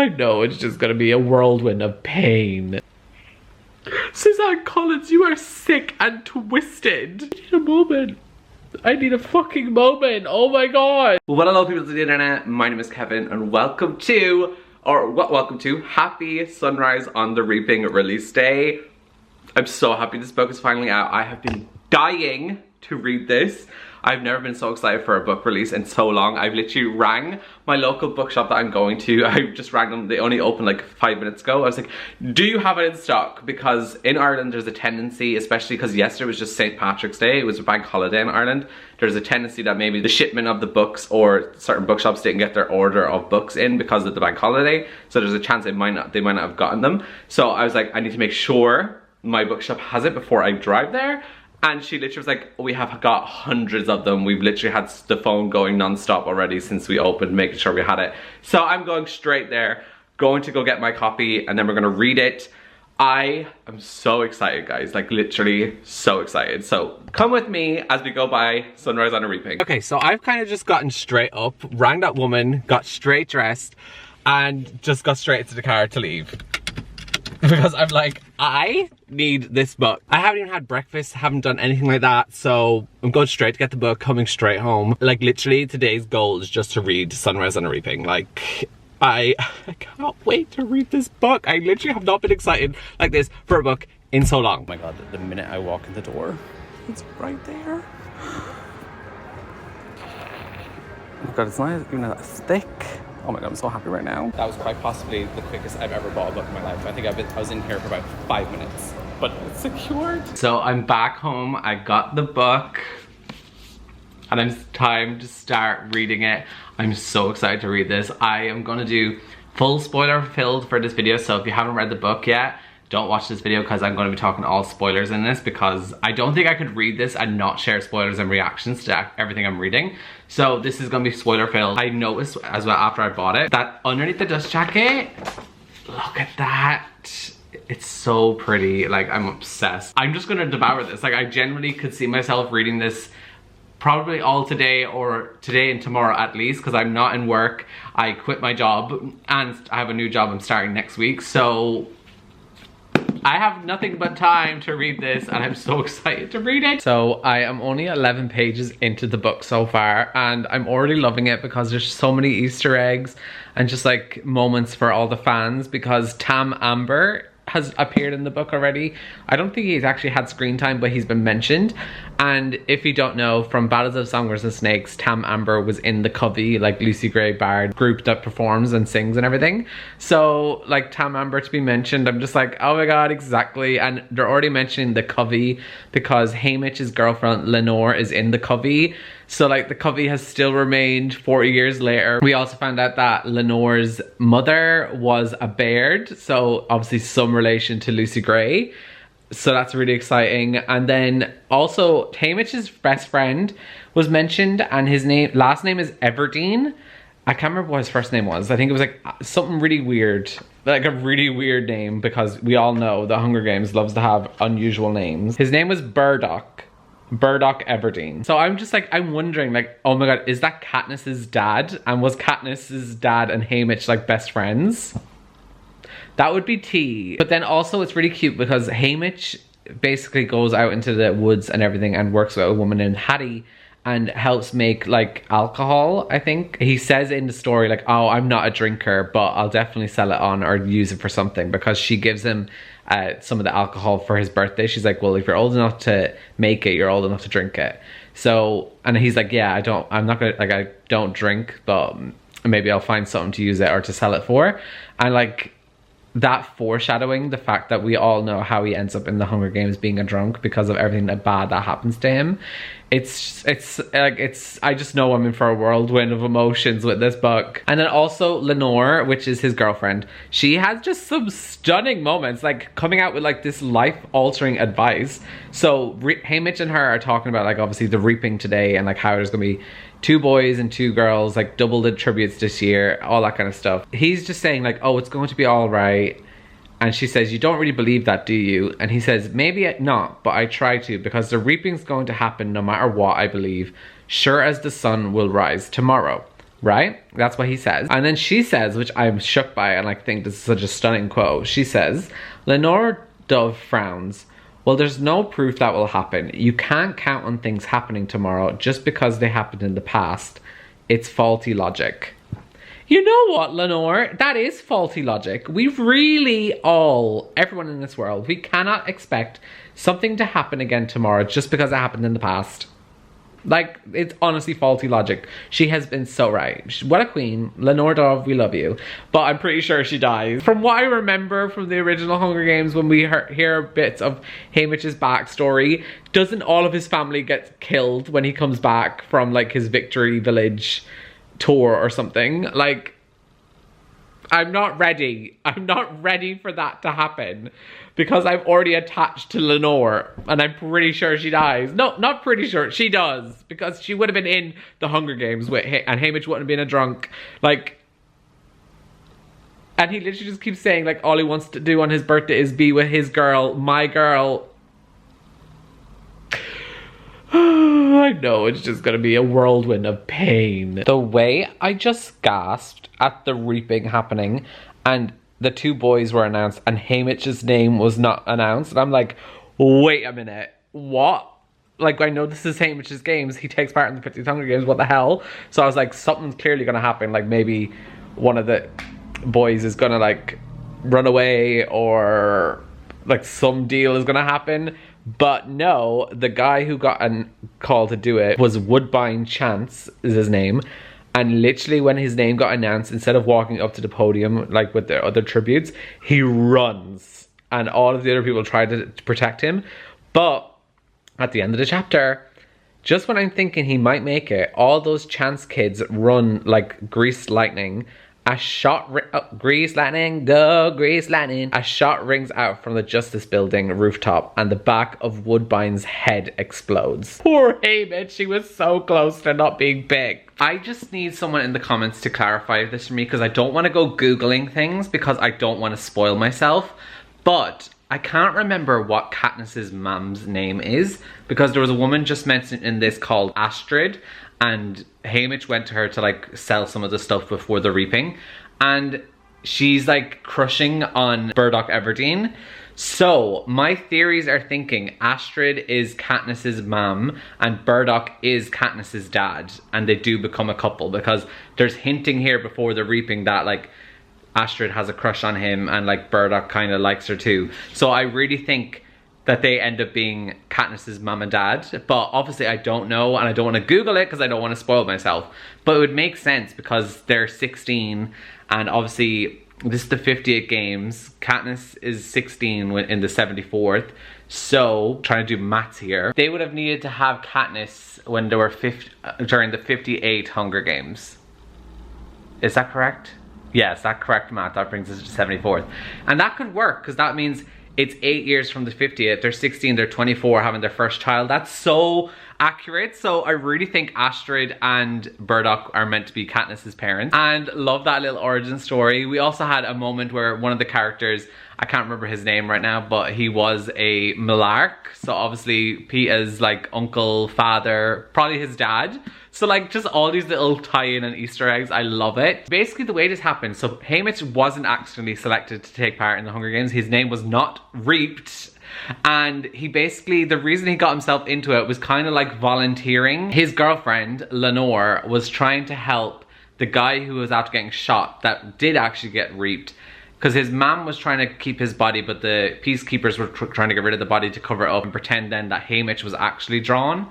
I know it's just gonna be a whirlwind of pain. Suzanne Collins, you are sick and twisted. I need a moment. I need a fucking moment. Oh my god. Well, hello people to the internet. My name is Kevin and welcome to Happy Sunrise on the Reaping release day. I'm so happy this book is finally out. I have been dying to read this. I've never been so excited for a book release in so long. I've literally rang my local bookshop that I'm going to. I just rang them. They only opened like 5 minutes ago. I was like, do you have it in stock? Because in Ireland there's a tendency, especially because yesterday was just St. Patrick's Day. It was a bank holiday in Ireland. There's a tendency that maybe the shipment of the books or certain bookshops didn't get their order of books in because of the bank holiday. So there's a chance they might not have gotten them. So I was like, I need to make sure my bookshop has it before I drive there. And she literally was like, we have got hundreds of them. We've literally had the phone going non-stop already since we opened, making sure we had it. So I'm going straight there, going to go get my copy, and then we're gonna read it. I am so excited, guys, like literally so excited. So come with me as we go by Sunrise on a Reaping. Okay, so I've kind of just gotten straight up, rang that woman, got straight dressed, and just got straight into the car to leave. Because I'm like, I need this book. I haven't even had breakfast, haven't done anything like that, so I'm going straight to get the book, coming straight home. Like literally today's goal is just to read Sunrise on a Reaping. Like, I cannot wait to read this book. I literally have not been excited like this for a book in so long. Oh my god, the minute I walk in the door, it's right there. Oh my god, it's not even that thick. Oh my god, I'm so happy right now. That was quite possibly the quickest I've ever bought a book in my life. I think I was in here for about 5 minutes, but it's secured. So I'm back home, I got the book, and it's time to start reading it. I'm so excited to read this. I am gonna do full spoiler filled for this video, so if you haven't read the book yet, don't watch this video because I'm going to be talking all spoilers in this, because I don't think I could read this and not share spoilers and reactions to everything I'm reading. So this is going to be spoiler filled. I noticed as well after I bought it that underneath the dust jacket, look at that. It's so pretty. Like, I'm obsessed. I'm just going to devour this. Like, I genuinely could see myself reading this probably all today, or today and tomorrow at least, because I'm not in work. I quit my job and I have a new job I'm starting next week. So I have nothing but time to read this and I'm so excited to read it. So I am only 11 pages into the book so far and I'm already loving it because there's so many Easter eggs and just like moments for all the fans, because Tam Amber has appeared in the book already. I don't think he's actually had screen time, but he's been mentioned. And if you don't know, from Ballads of Songbirds and Snakes, Tam Amber was in the Covey, like Lucy Gray Bard group that performs and sings and everything. So like Tam Amber to be mentioned, I'm just like, oh my god, exactly. And they're already mentioning the Covey because Haymitch's girlfriend Lenor is in the Covey. So like the Covey has still remained 40 years later. We also found out that Lenor's mother was a Baird, so obviously some relation to Lucy Gray. So that's really exciting. And then also Haymitch's best friend was mentioned, and his last name is Everdeen. I can't remember what his first name was. I think it was like something really weird, like a really weird name, because we all know the Hunger Games loves to have unusual names. His name was Burdock Everdeen. So I'm just like, I'm wondering like, oh my god, is that Katniss's dad? And was Katniss's dad and Haymitch like best friends? That would be tea. But then also it's really cute because Haymitch basically goes out into the woods and everything and works with a woman named Hattie and helps make like alcohol, I think. He says in the story like, oh, I'm not a drinker, but I'll definitely sell it on or use it for something, because she gives him some of the alcohol for his birthday. She's like, well, if you're old enough to make it, you're old enough to drink it. So, and he's like, yeah, I'm not gonna, like, I don't drink, but maybe I'll find something to use it or to sell it for. And like, that foreshadowing the fact that we all know how he ends up in the Hunger Games being a drunk because of everything that bad that happens to him. It's I just know I'm in for a whirlwind of emotions with this book. And then also Lenor, which is his girlfriend, she has just some stunning moments, like coming out with like this life-altering advice. So Haymitch and her are talking about like obviously the reaping today and like how there's gonna be 2 boys and 2 girls, like double the tributes this year, all that kind of stuff. He's just saying like, oh, it's going to be all right. And she says, you don't really believe that, do you? And he says, maybe not, but I try to, because the reaping's going to happen no matter what, I believe. Sure as the sun will rise tomorrow. right? That's what he says. And then she says, which I'm shook by and I think this is such a stunning quote. She says, Lenor Dove frowns. Well, there's no proof that will happen. You can't count on things happening tomorrow just because they happened in the past. It's faulty logic. You know what, Lenor? That is faulty logic. We really everyone in this world, we cannot expect something to happen again tomorrow just because it happened in the past. Like, it's honestly faulty logic. She has been so right. What a queen. Lenor Dove, we love you. But I'm pretty sure she dies. From what I remember from the original Hunger Games, when we hear bits of Haymitch's backstory, doesn't all of his family get killed when he comes back from, like, his Victory Village tour or something? Like, I'm not ready. I'm not ready for that to happen. Because I'm already attached to Lenor, and I'm pretty sure she dies. No, not pretty sure, she does. Because she would have been in the Hunger Games with and Haymitch wouldn't have been a drunk. Like, and he literally just keeps saying, like, all he wants to do on his birthday is be with his girl, my girl. I know, it's just gonna be a whirlwind of pain. The way I just gasped at the reaping happening, and the two boys were announced and Haymitch's name was not announced. And I'm like, wait a minute, what? Like, I know this is Haymitch's games. He takes part in the 50th Hunger Games, what the hell? So I was like, something's clearly gonna happen. Like, maybe one of the boys is gonna, like, run away, or like some deal is gonna happen. But no, the guy who got a call to do it was Woodbine Chance, is his name. And literally when his name got announced, instead of walking up to the podium like with the other tributes, he runs. And all of the other people try to protect him. But at the end of the chapter, just when I'm thinking he might make it, all those Chance kids run like greased lightning. A shot, grease lightning, go grease lightning. A shot rings out from the Justice Building rooftop and the back of Woodbine's head explodes. Poor Haymitch, she was so close to not being picked. I just need someone in the comments to clarify this for me, because I don't want to go Googling things because I don't want to spoil myself. But I can't remember what Katniss's mum's name is, because there was a woman just mentioned in this called Astrid, and Haymitch went to her to like sell some of the stuff before the reaping, and she's like crushing on Burdock Everdeen. So my theories are thinking Astrid is Katniss's mum and Burdock is Katniss's dad, and they do become a couple, because there's hinting here before the reaping that like Astrid has a crush on him and like Burdock kind of likes her too. So I really think that they end up being Katniss's mum and dad, but obviously I don't know, and I don't want to Google it because I don't want to spoil myself. But it would make sense because they're 16, and obviously this is the 50th games. Katniss is 16 in the 74th, so trying to do maths here. They would have needed to have Katniss when they were during the 58 Hunger Games. Is that correct? Yes, that correct math. That brings us to 74th, and that could work because that means it's 8 years from the 50th. They're 16, they're 24, having their first child. That's so accurate. So I really think Astrid and Burdock are meant to be Katniss's parents. And love that little origin story. We also had a moment where one of the characters, I can't remember his name right now, but he was a Millark. So obviously Peeta's like uncle, father, probably his dad. So like just all these little tie-in and Easter eggs, I love it. Basically the way this happened, so Haymitch wasn't actually selected to take part in the Hunger Games. His name was not reaped. And he basically, the reason he got himself into it was kind of like volunteering. His girlfriend, Lenor, was trying to help the guy who was after getting shot that did actually get reaped. Because his mom was trying to keep his body, but the peacekeepers were trying to get rid of the body to cover it up and pretend then that Haymitch was actually drawn.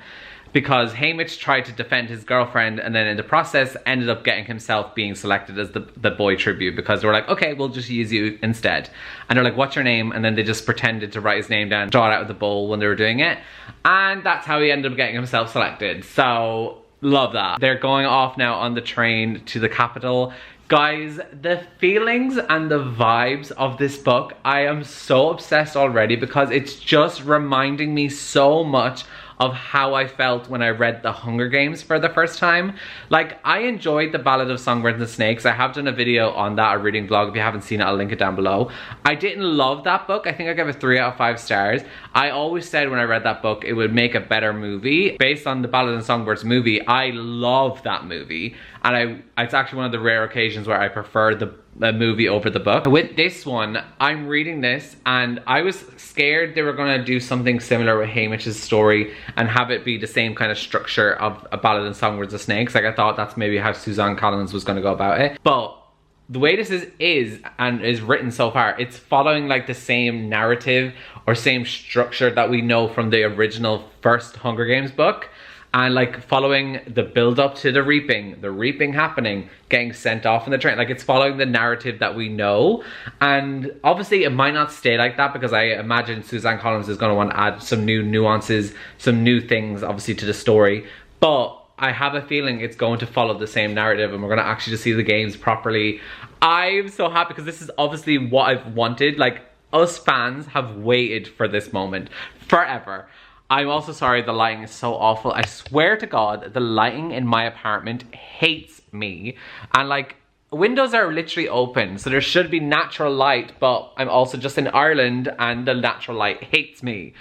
Because Haymitch tried to defend his girlfriend, and then in the process ended up getting himself being selected as the boy tribute, because they were like, okay, we'll just use you instead. And they're like, what's your name? And then they just pretended to write his name down, draw it out of the bowl when they were doing it. And that's how he ended up getting himself selected. So love that. They're going off now on the train to the capital. Guys, the feelings and the vibes of this book, I am so obsessed already, because it's just reminding me so much of how I felt when I read The Hunger Games for the first time. Like, I enjoyed The Ballad of Songbirds and Snakes. I have done a video on that, a reading vlog. If you haven't seen it, I'll link it down below. I didn't love that book. I think I gave it 3 out of 5 stars. I always said when I read that book, it would make a better movie. Based on The Ballad of Songbirds movie, I love that movie. and it's actually one of the rare occasions where I prefer the movie over the book. With this one, I'm reading this and I was scared they were going to do something similar with Haymitch's story and have it be the same kind of structure of A Ballad in Songbirds of Snakes. Like, I thought that's maybe how Suzanne Collins was going to go about it. But the way this is written so far, it's following like the same narrative or same structure that we know from the original first Hunger Games book. And like following the build up to the reaping happening, getting sent off in the train. Like, it's following the narrative that we know. And obviously it might not stay like that, because I imagine Suzanne Collins is going to want to add some new nuances, some new things obviously to the story. But I have a feeling it's going to follow the same narrative and we're going to actually just see the games properly. I'm so happy because this is obviously what I've wanted. Like, us fans have waited for this moment forever. I'm also sorry the lighting is so awful. I swear to God, the lighting in my apartment hates me. And like, windows are literally open, so there should be natural light, but I'm also just in Ireland and the natural light hates me.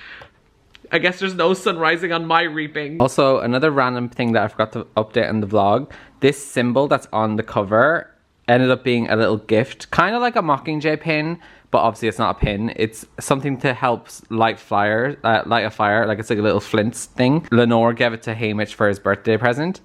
I guess there's no sun rising on my reaping. Also, another random thing that I forgot to update in the vlog. This symbol that's on the cover ended up being a little gift, kind of like a Mockingjay pin, but obviously it's not a pin. It's something to help light a fire. Like, it's like a little flint thing. Lenor gave it to Haymitch for his birthday present,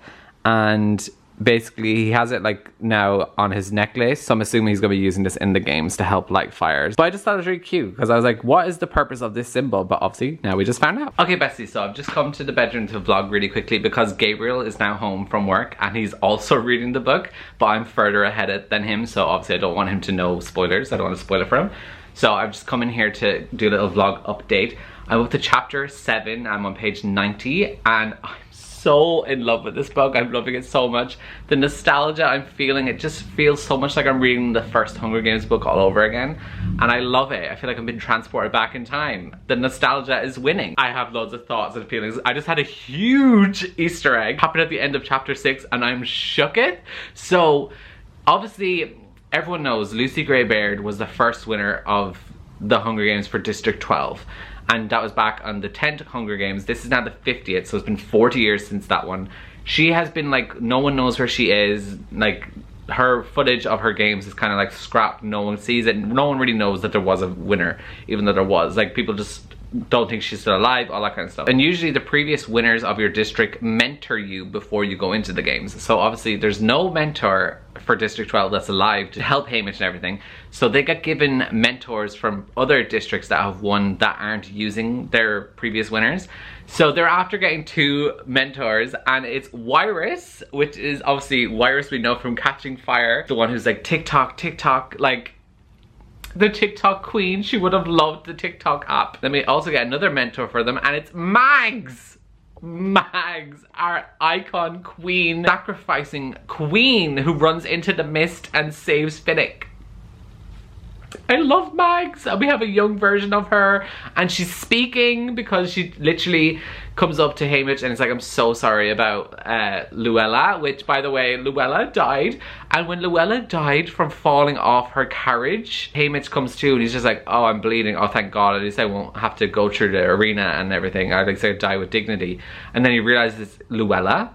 and basically he has it like now on his necklace, so I'm assuming he's gonna be using this in the games to help light fires. But I just thought it was really cute because I was like, what is the purpose of this symbol? But obviously now we just found out. Okay, bestie, so I've just come to the bedroom to vlog really quickly because Gabriel is now home from work and he's also reading the book, but I'm further ahead than him, so obviously I don't want him to know spoilers. I don't want to spoil it for him. So I've just come in here to do a little vlog update. I'm up to chapter 7. I'm on page 90 and I'm so in love with this book. I'm loving it so much. The nostalgia I'm feeling, it just feels so much like I'm reading the first Hunger Games book all over again. And I love it. I feel like I've been transported back in time. The nostalgia is winning. I have loads of thoughts and feelings. I just had a huge Easter egg happen at the end of chapter 6 and I'm shook it. So obviously everyone knows Lucy Greybeard was the first winner of the Hunger Games for District 12. And that was back on the 10th Hunger Games. This is now the 50th, so it's been 40 years since that one. She has been like, no one knows where she is. Like, her footage of her games is kind of like scrapped. No one sees it. No one really knows that there was a winner, even though there was. Like, people just don't think she's still alive, all that kind of stuff. And usually the previous winners of your district mentor you before you go into the games. So obviously there's no mentor for District 12 that's alive to help Haymitch and everything. So they get given mentors from other districts that have won that aren't using their previous winners. So they're after getting 2 mentors, and it's Wyrus, which is obviously Wyrus we know from Catching Fire, the one who's like TikTok, like the TikTok queen. She would have loved the TikTok app. Then we also get another mentor for them, and it's Mags. Mags, our icon queen, sacrificing queen who runs into the mist and saves Finnick. I love Mags. We have a young version of her and she's speaking because she literally comes up to Haymitch and it's like, I'm so sorry about Luella, which by the way, Luella died. And when Luella died from falling off her carriage, Haymitch comes to and he's just like, oh, I'm bleeding. Oh, thank God. At least I won't have to go through the arena and everything. I'd like to die with dignity. And then he realizes Luella.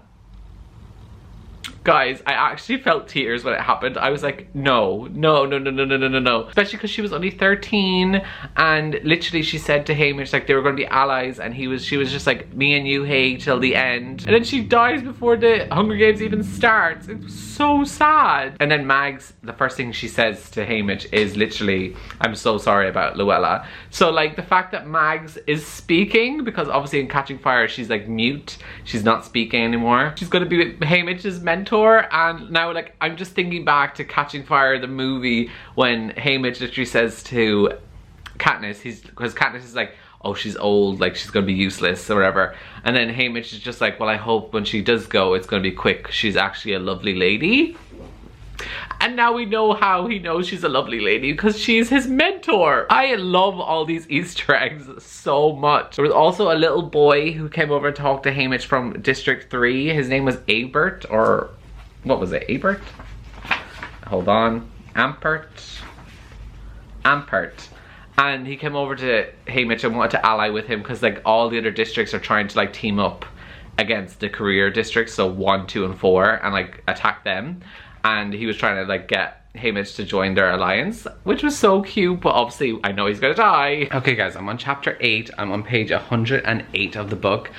Guys, I actually felt tears when it happened. I was like, no. Especially because she was only 13 and literally she said to Haymitch like they were going to be allies and she was just like, me and you, hey, till the end. And then she dies before the Hunger Games even starts. It was so sad. And then Mags, the first thing she says to Haymitch is literally, I'm so sorry about Luella. So like the fact that Mags is speaking, because obviously in Catching Fire she's like mute, she's not speaking anymore. She's going to be with Haymitch's mentor. And now like I'm just thinking back to Catching Fire the movie when Haymitch literally says to Katniss, because Katniss is like, oh, she's old, like she's gonna be useless or whatever, and then Haymitch is just like, well, I hope when she does go it's gonna be quick, she's actually a lovely lady. And now we know how he knows she's a lovely lady, because she's his mentor. I love all these Easter eggs so much. There was also a little boy who came over and talked to Haymitch from District 3. His name was Abert, or what was it, Abert? Hold on, Ampert. And he came over to Haymitch and wanted to ally with him because like all the other districts are trying to like team up against the career districts, so 1, 2, and 4, and like attack them. And he was trying to like get Haymitch to join their alliance, which was so cute, but obviously I know he's gonna die. Okay guys, I'm on chapter 8. I'm on page 108 of the book.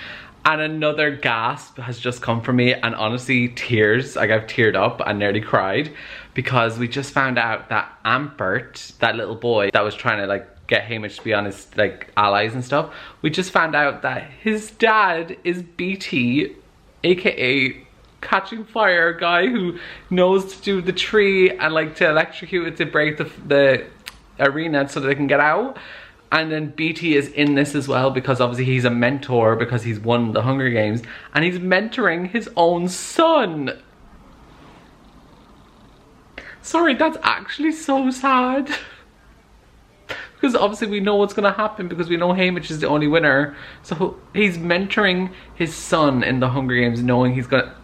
And another gasp has just come from me, and honestly tears, like I've teared up and nearly cried, because we just found out that Ampert, that little boy that was trying to like get Haymitch to be on his like allies and stuff, we just found out that his dad is BT, aka catching fire guy who knows to do the tree and like to electrocute it to break the arena so that they can get out. And then BT is in this as well because obviously he's a mentor because he's won the Hunger Games and he's mentoring his own son. Sorry, that's actually so sad. Because obviously we know what's gonna happen because we know Haymitch is the only winner. So he's mentoring his son in the Hunger Games knowing he's gonna...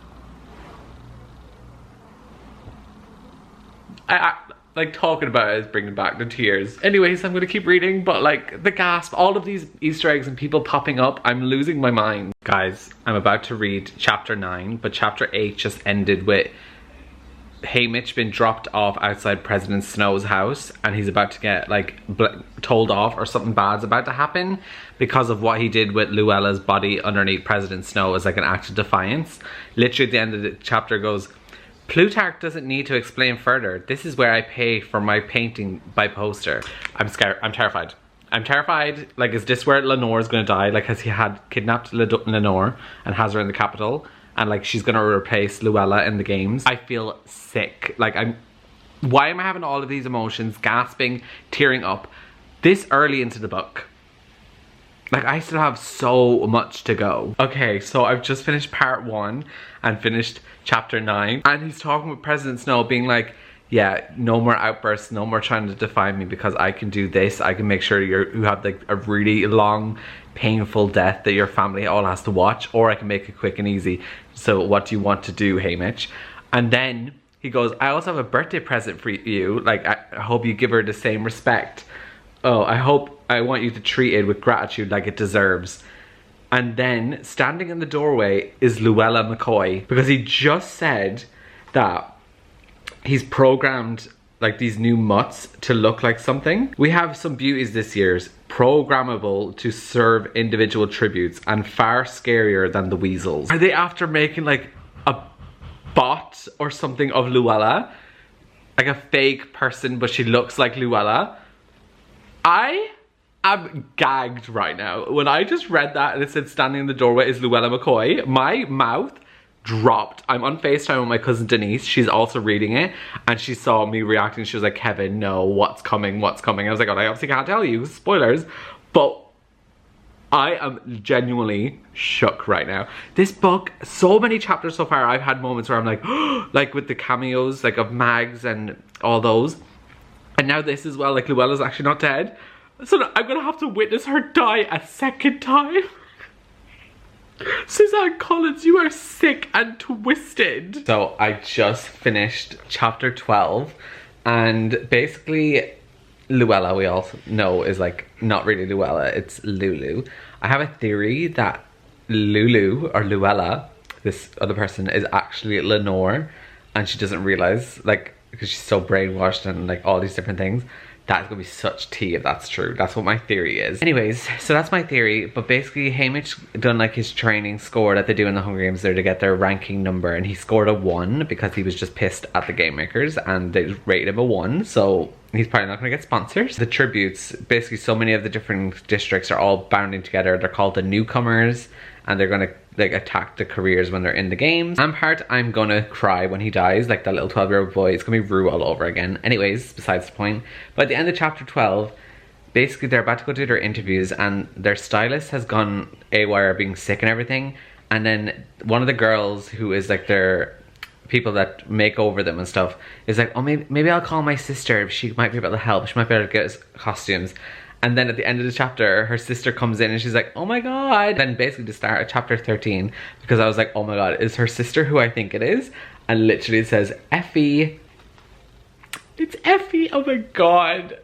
like talking about it is bringing back the tears. Anyways, I'm gonna keep reading, but like the gasp, all of these Easter eggs and people popping up, I'm losing my mind. Guys, I'm about to read chapter 9, but chapter 8 just ended with Haymitch being dropped off outside President Snow's house and he's about to get like told off or something bad's about to happen because of what he did with Luella's body underneath President Snow as like an act of defiance. Literally at the end of the chapter goes, Plutarch doesn't need to explain further. This is where I pay for my painting by poster. I'm scared. I'm terrified. I'm terrified. Like, is this where Lenor is going to die? Like, has he had kidnapped Lenor and has her in the capital? And like, she's going to replace Luella in the games. I feel sick. Like, why am I having all of these emotions, gasping, tearing up this early into the book? Like, I still have so much to go. Okay, so I've just finished part 1 and finished chapter 9. And he's talking with President Snow being like, yeah, no more outbursts, no more trying to define me because I can do this. I can make sure you have like a really long, painful death that your family all has to watch, or I can make it quick and easy. So what do you want to do, Haymitch? And then he goes, I also have a birthday present for you. Like, I hope you give her the same respect. Oh, I want you to treat it with gratitude like it deserves. And then standing in the doorway is Luella McCoy, because he just said that he's programmed like these new mutts to look like something. We have some beauties this year, programmable to serve individual tributes and far scarier than the weasels. Are they after making like a bot or something of Luella? Like a fake person, but she looks like Luella? I am gagged right now. When I just read that and it said standing in the doorway is Luella McCoy, my mouth dropped. I'm on FaceTime with my cousin Denise. She's also reading it and she saw me reacting. She was like, Kevin, no, what's coming, what's coming? I was like, oh, I obviously can't tell you, spoilers. But I am genuinely shook right now. This book, so many chapters so far, I've had moments where I'm like, like with the cameos like of Mags and all those. And now this as well, like Luella's actually not dead. So I'm gonna have to witness her die a second time. Suzanne Collins, you are sick and twisted. So I just finished chapter 12 and basically Luella, we all know, is like not really Luella, it's Lulu. I have a theory that Lulu or Luella, this other person, is actually Lenor and she doesn't realize, like, because she's so brainwashed and like all these different things. That's gonna be such tea if that's true. That's what my theory is. Anyways, so that's my theory. But basically, Haymitch done like his training score that they do in the Hunger Games there to get their ranking number, and he scored a 1 because he was just pissed at the game makers and they rated him a 1. So he's probably not gonna get sponsors. The tributes, basically so many of the different districts are all bounding together. They're called the newcomers and they're gonna like attack the careers when they're in the games. Ampart, I'm gonna cry when he dies, like that little 12-year-old boy. It's gonna be Rue all over again. Anyways, besides the point. But at the end of chapter 12, basically they're about to go do their interviews and their stylist has gone AWire being sick and everything. And then one of the girls who is like their people that make over them and stuff is like, oh, maybe I'll call my sister. She might be able to help. She might be able to get us costumes. And then at the end of the chapter, her sister comes in and she's like, oh my god. Then basically to start at chapter 13, because I was like, oh my god, is her sister who I think it is? And literally it says, Effie. It's Effie, oh my god.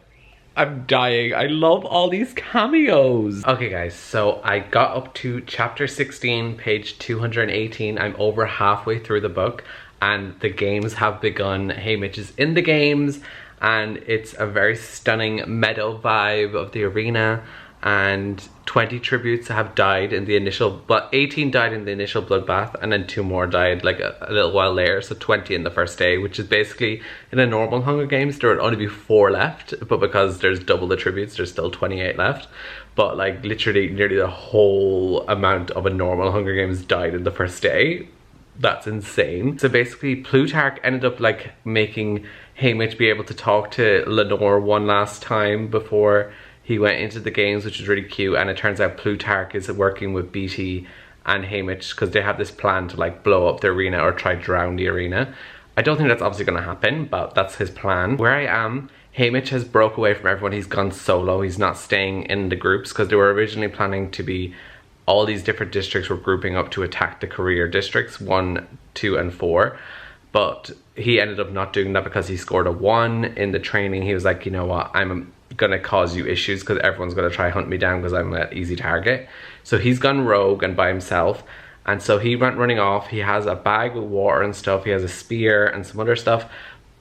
I'm dying. I love all these cameos. Okay guys, so I got up to chapter 16, page 218. I'm over halfway through the book and the games have begun. Haymitch is in the games and it's a very stunning meadow vibe of the arena, and 20 tributes have died in the initial, but 18 died in the initial bloodbath and then 2 more died like a little while later, so 20 in the first day, which is basically, in a normal Hunger Games there would only be 4 left, but because there's double the tributes there's still 28 left. But like literally nearly the whole amount of a normal Hunger Games died in the first day. That's insane. So basically Plutarch ended up like making Haymitch be able to talk to Lenor one last time before he went into the games, which is really cute. And it turns out Plutarch is working with Beatty and Haymitch because they have this plan to like blow up the arena or try drown the arena. I don't think that's obviously gonna happen, but that's his plan. Where I am, Haymitch has broke away from everyone. He's gone solo. He's not staying in the groups because they were originally planning to be, all these different districts were grouping up to attack the career districts 1, 2, and 4. But he ended up not doing that because he scored a 1 in the training. He was like, you know what, I'm gonna cause you issues because everyone's gonna try hunt me down because I'm an easy target. So he's gone rogue and by himself. And so he went running off. He has a bag with water and stuff. He has a spear and some other stuff.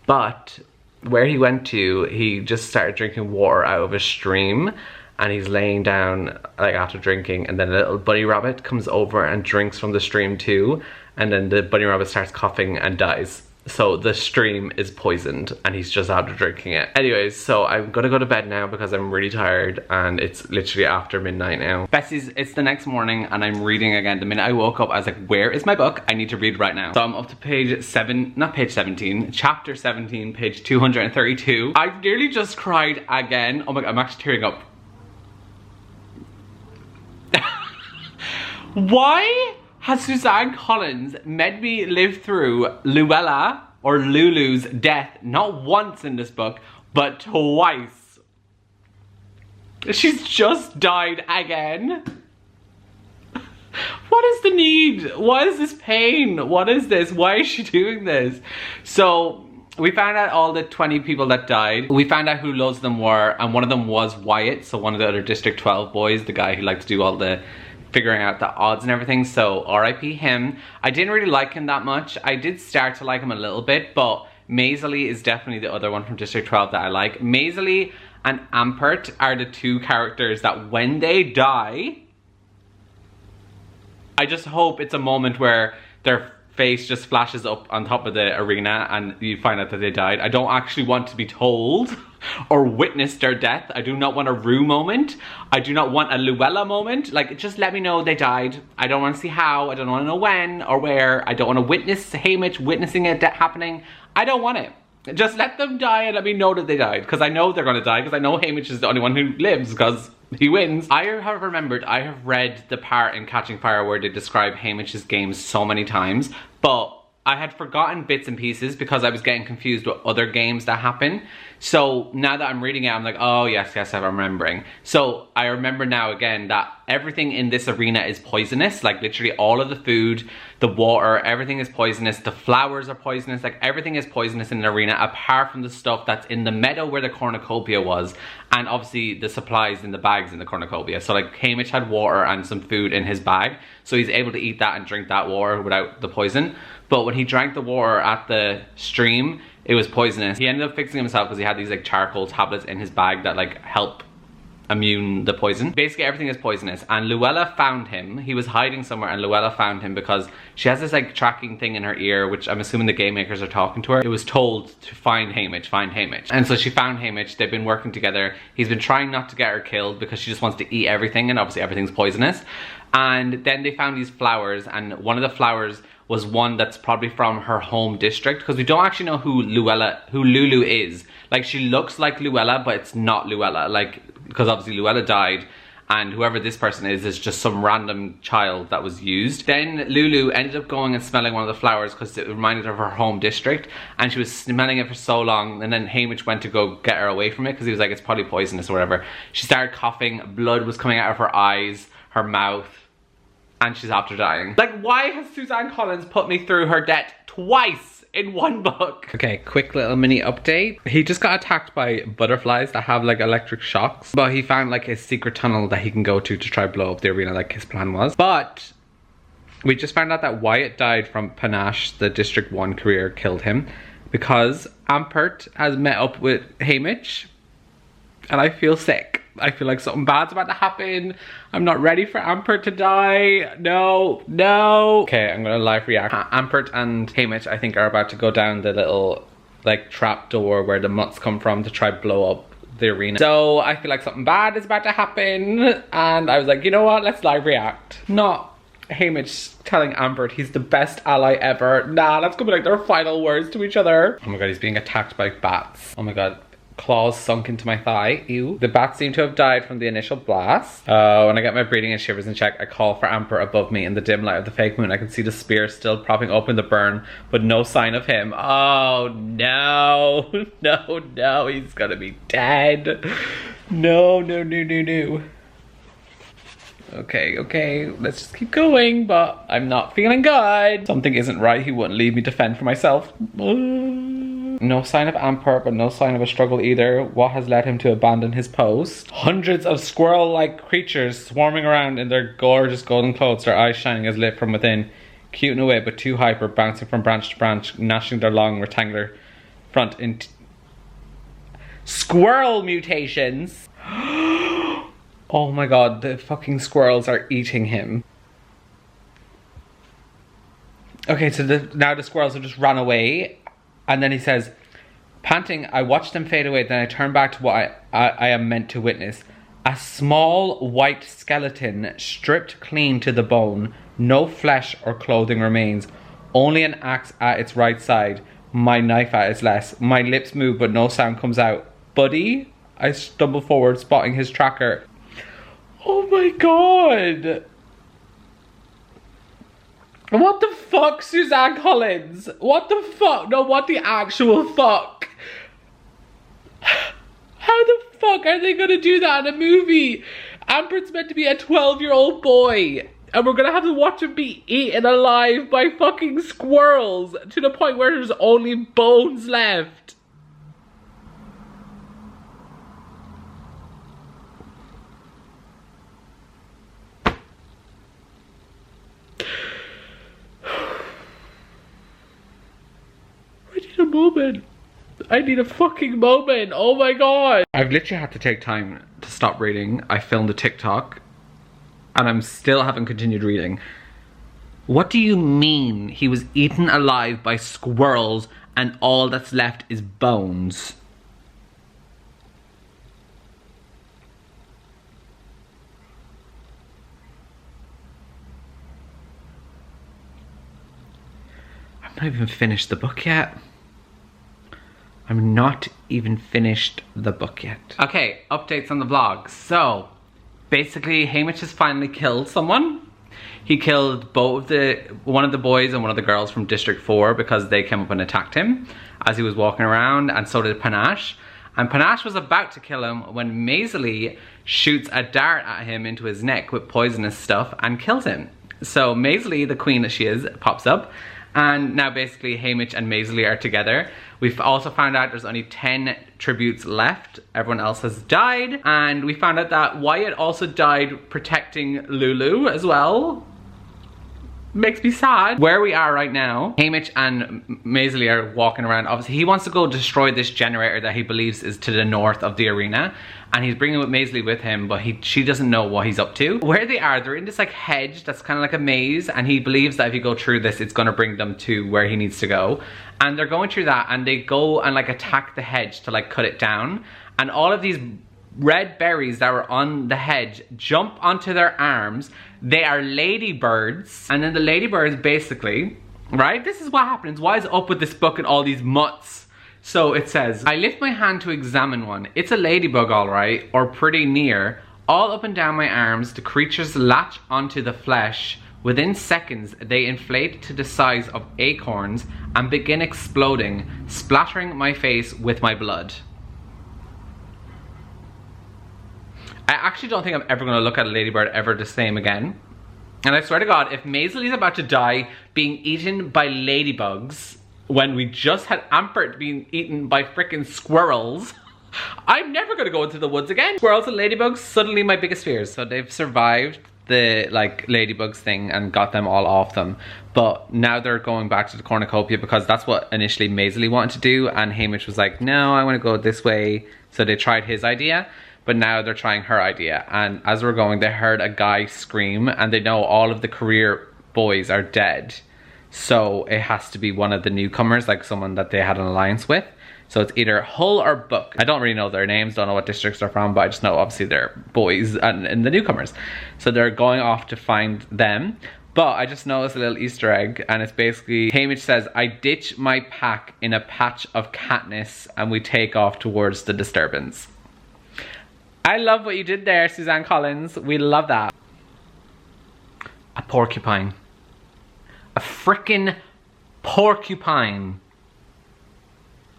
But where he went to, he just started drinking water out of a stream. And he's laying down like after drinking, and then a little bunny rabbit comes over and drinks from the stream too, and then the bunny rabbit starts coughing and dies. So the stream is poisoned and he's just after drinking it. Anyways, so I'm gonna go to bed now because I'm really tired and it's literally after midnight now. Bessie's, it's the next morning and I'm reading again. The minute I woke up I was like, where is my book? I need to read right now. So I'm up to page 7, not page 17, chapter 17, page 232. I nearly just cried again. Oh my god, I'm actually tearing up. Why has Suzanne Collins made me live through Luella or Lulu's death not once in this book, but twice? She's just died again. What is the need? What is this pain? What is this? Why is she doing this? So we found out all the 20 people that died. We found out who loads of them were, and one of them was Wyatt, so one of the other District 12 boys, the guy who liked to do all the figuring out the odds and everything, so RIP him. I didn't really like him that much. I did start to like him a little bit, but Maisley is definitely the other one from District 12 that I like. Maisley and Ampert are the 2 characters that when they die, I just hope it's a moment where their face just flashes up on top of the arena and you find out that they died. I don't actually want to be told or witness their death. I do not want a Rue moment. I do not want a Luella moment. Like, just let me know they died. I don't want to see how. I don't want to know when or where. I don't want to witness Haymitch witnessing it happening. I don't want it. Just let them die and let me know that they died, because I know they're going to die, because I know Haymitch is the only one who lives because he wins. I have remembered, I have read the part in Catching Fire where they describe Haymitch's games so many times, but I had forgotten bits and pieces because I was getting confused with other games that happen. So now that I'm reading it, I'm like, oh yes, I'm remembering. So I remember now again that everything in this arena is poisonous. Like literally all of the food, the water, everything is poisonous. The flowers are poisonous. Like everything is poisonous in the arena apart from the stuff that's in the meadow where the cornucopia was. And obviously the supplies in the bags in the cornucopia. So like Haymitch had water and some food in his bag. So he's able to eat that and drink that water without the poison. But when he drank the water at the stream, it was poisonous. He ended up fixing himself because he had these like charcoal tablets in his bag that like help immune the poison. Basically everything is poisonous, and Luella found him. He was hiding somewhere and Luella found him because she has this like tracking thing in her ear, which I'm assuming the game makers are talking to her. It was told to find Haymitch, find Haymitch. And so she found Haymitch. They've been working together. He's been trying not to get her killed because she just wants to eat everything, and obviously everything's poisonous. And then they found these flowers, and one of the flowers was one that's probably from her home district, because we don't actually know who Lulu is. Like, she looks like Luella, but it's not Luella, like, because obviously Luella died, and whoever this person is just some random child that was used. Then Lulu ended up going and smelling one of the flowers because it reminded her of her home district, and she was smelling it for so long, and then Haymitch went to go get her away from it because he was like, it's probably poisonous or whatever. She started coughing, blood was coming out of her eyes, her mouth, and she's after dying. Like, why has Suzanne Collins put me through her death twice in one book. Okay, quick little mini update. He just got attacked by butterflies that have like electric shocks, but he found like his secret tunnel that he can go to try blow up the arena like his plan was. But we just found out that Wyatt died from panache. The District 1 career killed him because Ampert has met up with Haymitch, and I feel sick. I feel like something bad's about to happen. I'm not ready for Ampert to die. No, no. Okay, I'm gonna live react. Ampert and Haymitch, I think, are about to go down the little like trap door where the mutts come from to try blow up the arena. So I feel like something bad is about to happen, and I was like, you know what? Let's live react. Not Haymitch telling Ampert he's the best ally ever. Nah, that's gonna be like their final words to each other. Oh my god, he's being attacked by bats. Oh my god. Claws sunk into my thigh. Ew. The bats seem to have died from the initial blast. When I get my breathing and shivers in check, I call for Ampert above me. In the dim light of the fake moon, I can see the spear still propping open the burn, but no sign of him. Oh no. No, no, he's gonna be dead. No, no, no, no, no. Okay, okay, let's just keep going, but I'm not feeling good. Something isn't right. He wouldn't leave me to fend for myself. No sign of Ampert, but no sign of a struggle either. What has led him to abandon his post? Hundreds of squirrel-like creatures swarming around in their gorgeous golden clothes, their eyes shining as lit from within. Cute in a way, but too hyper, bouncing from branch to branch, gnashing their long rectangular front in squirrel mutations. Oh my god, the fucking squirrels are eating him. Okay, so now the squirrels have just run away. And then he says, panting, I watched them fade away, then I turned back to what I am meant to witness. A small white skeleton stripped clean to the bone. No flesh or clothing remains. Only an axe at its right side. My knife at its left. My lips move but no sound comes out. Buddy? I stumble forward, spotting his tracker. Oh my god! What the fuck, Suzanne Collins? What the fuck? No, what the actual fuck? How the fuck are they gonna do that in a movie? Ampert's meant to be a 12-year-old boy, and we're gonna have to watch him be eaten alive by fucking squirrels to the point where there's only bones left. Moment. I need a fucking moment. Oh my god. I've literally had to take time to stop reading. I filmed a TikTok and I'm still haven't continued reading. What do you mean he was eaten alive by squirrels and all that's left is bones? I've not even finished the book yet. I'm not even finished the book yet. Okay, updates on the vlog. So, basically, Haymitch has finally killed someone. He killed one of the boys and one of the girls from District 4 because they came up and attacked him as he was walking around, and so did Panache. And Panache was about to kill him when Maisley shoots a dart at him into his neck with poisonous stuff and kills him. So Maisley, the queen that she is, pops up. And now basically Haymitch and Maisley are together. We've also found out there's only 10 tributes left. Everyone else has died. And we found out that Wyatt also died protecting Lulu as well. Makes me sad. Where we are right now, Haymitch and Maisley are walking around. Obviously, he wants to go destroy this generator that he believes is to the north of the arena. And he's bringing Maisley with him, but she doesn't know what he's up to. Where they are, they're in this like hedge that's kind of like a maze. And he believes that if you go through this, it's going to bring them to where he needs to go. And they're going through that and they go and like attack the hedge to like cut it down. And all of these red berries that were on the hedge jump onto their arms. They are ladybirds, and then the ladybirds basically, right? This is what happens. Why is it up with this book and all these mutts? So it says, I lift my hand to examine one. It's a ladybug, all right, or pretty near. All up and down my arms, the creatures latch onto the flesh. Within seconds, they inflate to the size of acorns and begin exploding, splattering my face with my blood. I actually don't think I'm ever going to look at a ladybird ever the same again. And I swear to God, if Maisley's about to die being eaten by ladybugs, when we just had Ampert being eaten by freaking squirrels. I'm never gonna go into the woods again. Squirrels and ladybugs, suddenly my biggest fears. So they've survived the like ladybugs thing and got them all off them. But now they're going back to the cornucopia because that's what initially Maisley wanted to do. And Haymitch was like, no, I wanna go this way. So they tried his idea, but now they're trying her idea. And as we're going, they heard a guy scream and they know all of the career boys are dead. So it has to be one of the newcomers, like someone that they had an alliance with. So it's either Hull or Buck. I don't really know their names, don't know what districts they're from, but I just know obviously they're boys and the newcomers. So they're going off to find them. But I just noticed a little Easter egg, and it's basically, Haymitch says, I ditch my pack in a patch of Katniss and we take off towards the disturbance. I love what you did there, Suzanne Collins. We love that. A porcupine. A frickin' porcupine.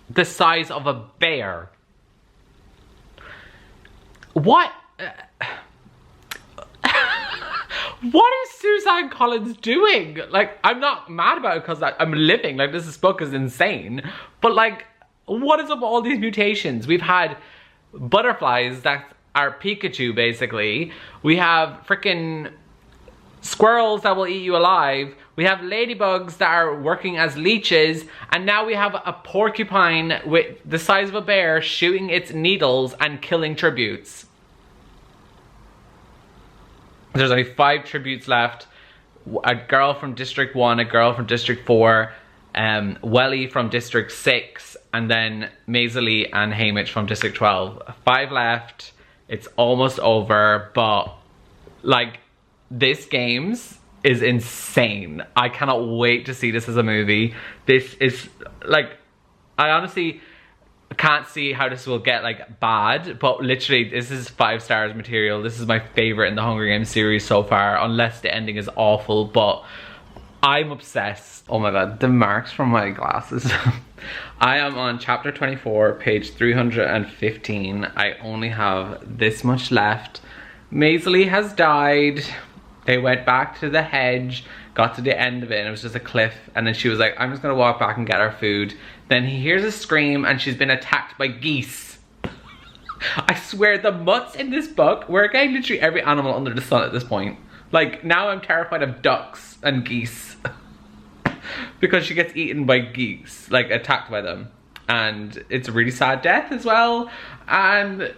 The size of a bear. What? What is Suzanne Collins doing? Like, I'm not mad about it because I'm living. Like, this book is insane. But like, what is up with all these mutations? We've had butterflies that are Pikachu, basically. We have freaking squirrels that will eat you alive. We have ladybugs that are working as leeches, and now we have a porcupine with the size of a bear shooting its needles and killing tributes. There's only 5 tributes left. A girl from District 1, a girl from District 4, Welly from District 6, and then Maisley and Haymitch from District 12. 5 left. It's almost over, but like, this games is insane. I cannot wait to see this as a movie. This is like, I honestly can't see how this will get like bad, but literally this is 5 stars material. This is my favorite in the Hunger Games series so far, unless the ending is awful, but I'm obsessed. Oh my god, the marks from my glasses. I am on chapter 24, page 315. I only have this much left. Maisley has died. They went back to the hedge, got to the end of it, and it was just a cliff. And then she was like, I'm just gonna walk back and get our food. Then he hears a scream and she's been attacked by geese. I swear, the mutts in this book, we're getting literally every animal under the sun at this point. Like, now I'm terrified of ducks and geese. Because she gets eaten by geese, like attacked by them. And it's a really sad death as well. And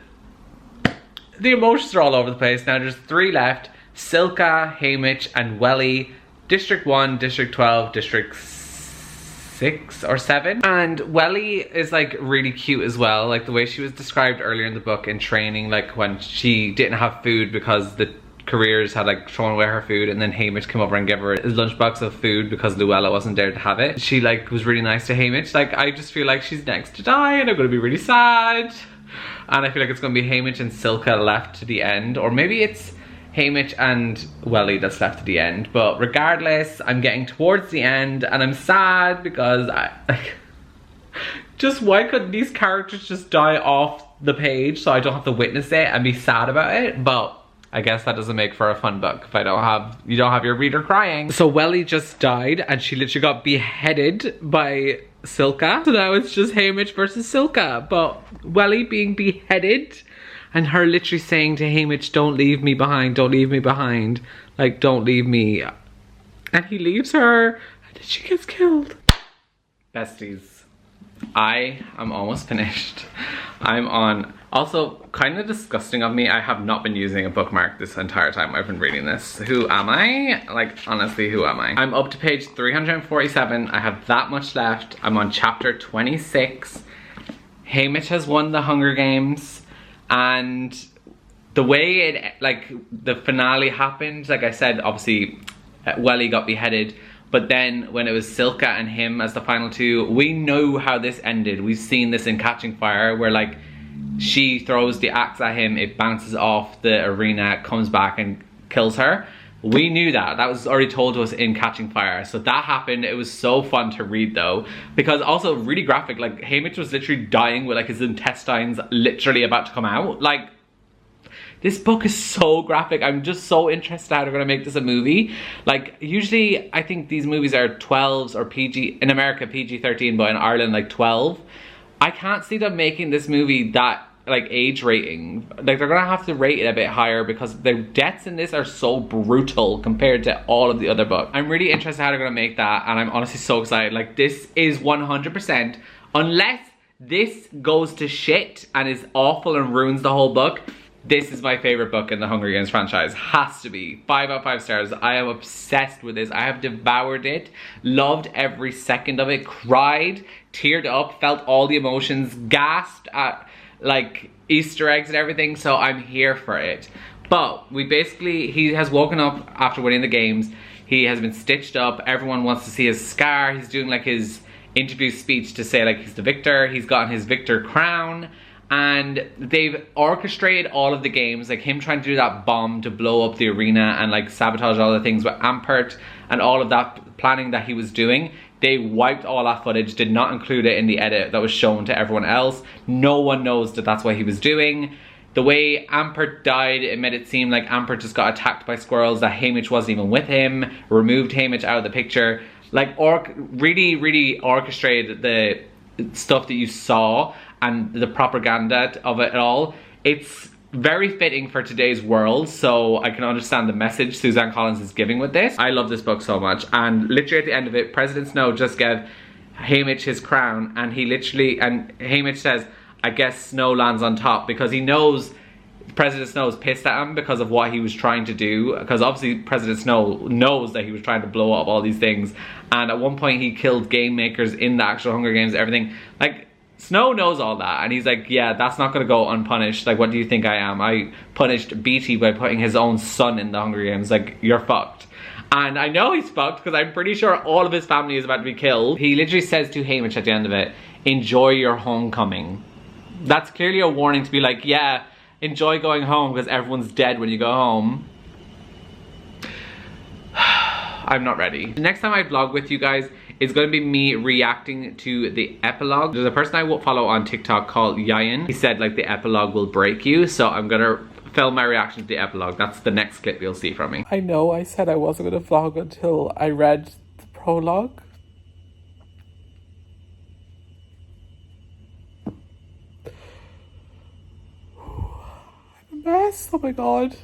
the emotions are all over the place. Now there's 3 left. Silka, Haymitch, and Welly. District 1, District 12, District 6 or 7. And Welly is like really cute as well. Like the way she was described earlier in the book in training, like when she didn't have food because the careers had like thrown away her food, and then Haymitch came over and gave her his lunchbox of food because Luella wasn't there to have it. She like was really nice to Haymitch. Like, I just feel like she's next to die and I'm gonna be really sad. And I feel like it's gonna be Haymitch and Silka left to the end, or maybe it's Haymitch and Welly that's left at the end. But regardless, I'm getting towards the end and I'm sad because just why couldn't these characters just die off the page so I don't have to witness it and be sad about it? But I guess that doesn't make for a fun book if you don't have your reader crying. So Welly just died and she literally got beheaded by Silka. So now it's just Haymitch versus Silka. But Welly being beheaded and her literally saying to Haymitch, don't leave me behind, don't leave me behind. Like, don't leave me. And he leaves her and then she gets killed. Besties, I am almost finished. I'm on, also kind of disgusting of me, I have not been using a bookmark this entire time I've been reading this. Who am I? Like, honestly, who am I? I'm up to page 347. I have that much left. I'm on chapter 26. Haymitch has won the Hunger Games. And the way it, like, the finale happened, like I said, obviously Welly got beheaded, but then when it was Silka and him as the final 2, we know how this ended. We've seen this in Catching Fire, where like she throws the axe at him, it bounces off the arena, comes back and kills her. We knew that. That was already told to us in Catching Fire. So that happened. It was so fun to read though, because also really graphic. Like, Haymitch was literally dying with like his intestines literally about to come out. Like, This book is so graphic. I'm just so interested how they're gonna make this a movie. Like, usually I think these movies are 12s or PG, in America PG-13, but in Ireland like 12. I can't see them making this movie that like age rating. Like, they're gonna have to rate it a bit higher because the deaths in this are so brutal compared to all of the other books. I'm really interested how they're gonna make that, and I'm honestly so excited. Like, this is 100%, unless this goes to shit and is awful and ruins the whole book, this is my favorite book in the Hunger Games franchise. Has to be. 5 out of 5 stars. I am obsessed with this. I have devoured it. Loved every second of it. Cried. Teared up. Felt all the emotions. Gasped at like Easter eggs and everything. So I'm here for it. But he has woken up after winning the games. He has been stitched up. Everyone wants to see his scar. He's doing like his interview speech to say like he's the victor. He's gotten his victor crown. And they've orchestrated all of the games, like him trying to do that bomb to blow up the arena and like sabotage all the things with Ampert and all of that planning that he was doing. They wiped all that footage, did not include it in the edit that was shown to everyone else. No one knows that that's what he was doing. The way Ampert died, it made it seem like Ampert just got attacked by squirrels, that Haymitch wasn't even with him, removed Haymitch out of the picture. Like, really orchestrated the stuff that you saw and the propaganda of it all. It's very fitting for today's world, so I can understand the message Suzanne Collins is giving with this. I love this book so much, and literally at the end of it, President Snow just gave Haymitch his crown, and Haymitch says, I guess Snow lands on top, because he knows President Snow is pissed at him because of what he was trying to do, because obviously President Snow knows that he was trying to blow up all these things, and at one point he killed game makers in the actual Hunger Games, everything. Like, Snow knows all that, and he's like, yeah, that's not gonna go unpunished. Like, what do you think I am? I punished Beatty by putting his own son in the Hunger Games. Like, you're fucked. And I know he's fucked because I'm pretty sure all of his family is about to be killed. He literally says to Haymitch at the end of it, enjoy your homecoming. That's clearly a warning to be like, yeah, enjoy going home because everyone's dead when you go home. I'm not ready. The next time I vlog with you guys is going to be me reacting to the epilogue. There's a person I follow on TikTok called Yayan. He said like the epilogue will break you, so I'm gonna film my reaction to the epilogue. That's the next clip you'll see from me. I know I said I wasn't gonna vlog until I read the prologue. I'm a mess, oh my god.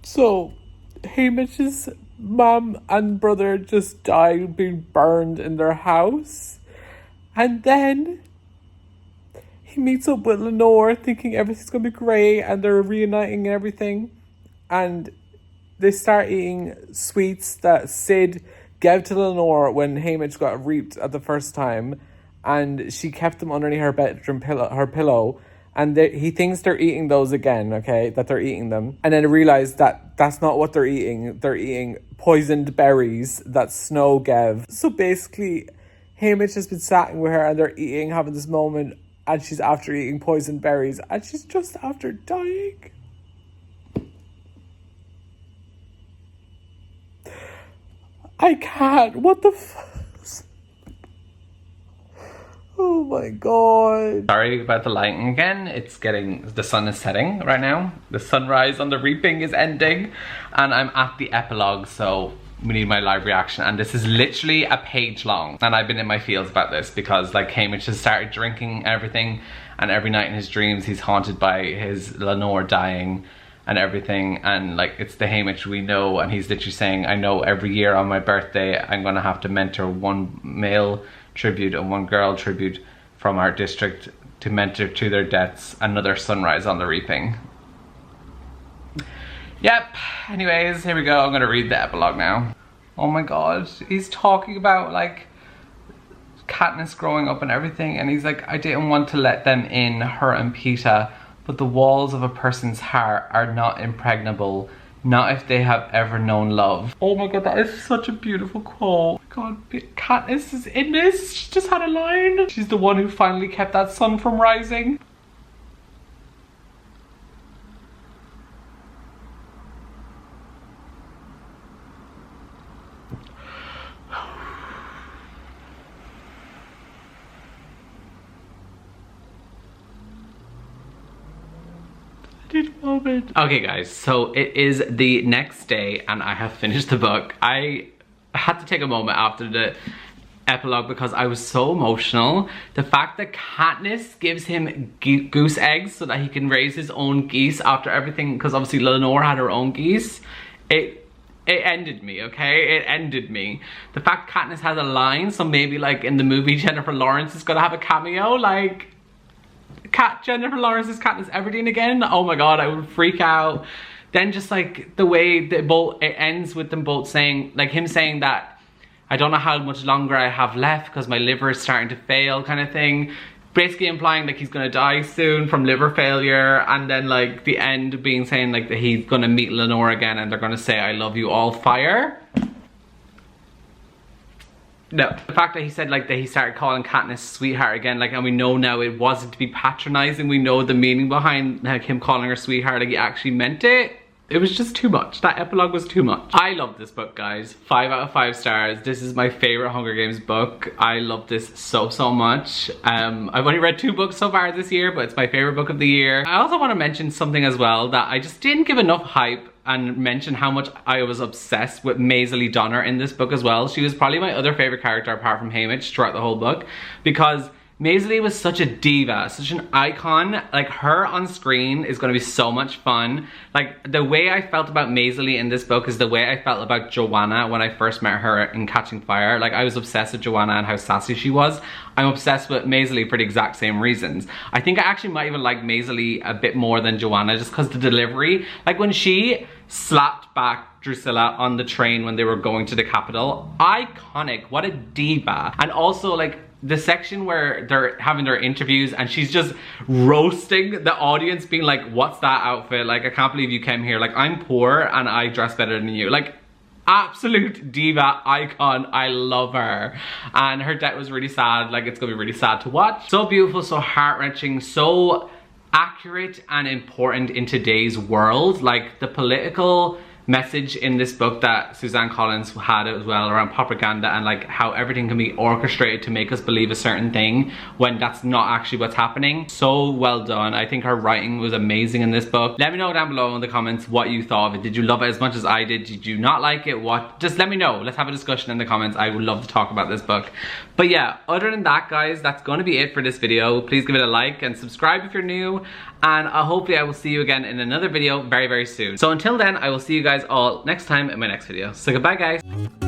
So, Haymitch's mom and brother just died being burned in their house, and then he meets up with Lenor thinking everything's gonna be great, and they're reuniting and everything, and they start eating sweets that Sid gave to Lenor when Haymitch got reaped at the first time, and she kept them underneath her bedroom pillow. And he thinks they're eating those again, okay? That they're eating them. And then realize that that's not what they're eating. They're eating poisoned berries that Snow gave. So basically, Haymitch has been sitting with her and they're eating, having this moment, and she's after eating poisoned berries. And she's just after dying. I can't. What the fuck? Oh my god. Sorry about the lighting again. The sun is setting right now. The sunrise on the reaping is ending. And I'm at the epilogue, so we need my live reaction. And this is literally a page long. And I've been in my feels about this because like Haymitch has started drinking everything. And every night in his dreams, he's haunted by his Lenor dying and everything. And like, it's the Haymitch we know. And he's literally saying, I know every year on my birthday, I'm gonna have to mentor one male tribute and one girl tribute from our district to mentor to their deaths another sunrise on the reaping. Yep, anyways, here we go. I'm gonna read the epilogue now. Oh my god, he's talking about like Katniss growing up and everything, and he's like, I didn't want to let them in, her and Peeta, but the walls of a person's heart are not impregnable, not if they have ever known love. Oh my god, that is such a beautiful quote. Oh my god, Katniss is in this. She just had a line. She's the one who finally kept that sun from rising. candid moment. Okay guys, so it is the next day and I have finished the book. I had to take a moment after the epilogue because I was so emotional. The fact that Katniss gives him goose eggs so that he can raise his own geese after everything, because obviously Lenor had her own geese. It ended me, okay? It ended me. The fact Katniss has a line, so maybe like in the movie Jennifer Lawrence is gonna have a cameo, like Jennifer Lawrence's Katniss Everdeen again. Oh my god, I would freak out. Then just like the way they both, it ends with them both saying, like him saying that I don't know how much longer I have left because my liver is starting to fail kind of thing. Basically implying like he's gonna die soon from liver failure, and then like the end being saying like that he's gonna meet Lenore again and they're gonna say I love you all fire. No, the fact that he said like that he started calling Katniss sweetheart again, like, and we know now it wasn't to be patronizing, we know the meaning behind like him calling her sweetheart, like he actually meant it. It was just too much. That epilogue was too much. I love this book, guys. 5 out of 5 stars. This is my favorite Hunger Games book. I love this so much. I've only read 2 books so far this year, but it's my favorite book of the year. I also want to mention something as well that I just didn't give enough hype and mention how much I was obsessed with Maisie Donner in this book as well. She was probably my other favorite character apart from Haymitch throughout the whole book, because Maisie was such a diva, such an icon. Like her on screen is gonna be so much fun. Like the way I felt about Maisie in this book is the way I felt about Joanna when I first met her in Catching Fire. Like I was obsessed with Joanna and how sassy she was. I'm obsessed with Maisie for the exact same reasons. I think I actually might even like Maisie a bit more than Joanna just because the delivery, like when she slapped back Drusilla on the train when they were going to the Capitol, iconic, what a diva. And also like the section where they're having their interviews and she's just roasting the audience, being like, what's that outfit? Like, I can't believe you came here. Like, I'm poor and I dress better than you. Like, absolute diva icon. I love her. And her death was really sad. Like, it's gonna be really sad to watch. So beautiful, so heart-wrenching, so accurate and important in today's world. Like, the political message in this book that Suzanne Collins had as well around propaganda and like how everything can be orchestrated to make us believe a certain thing when that's not actually what's happening. So well done. I think her writing was amazing in this book. Let me know down below in the comments what you thought of it. Did you love it as much as I did? Did you not like it? What? Just let me know. Let's have a discussion in the comments. I would love to talk about this book. But yeah, other than that, guys, that's going to be it for this video. Please give it a like and subscribe if you're new, and hopefully I will see you again in another video very soon. So until then, I will see you guys all next time in my next video. So goodbye, guys.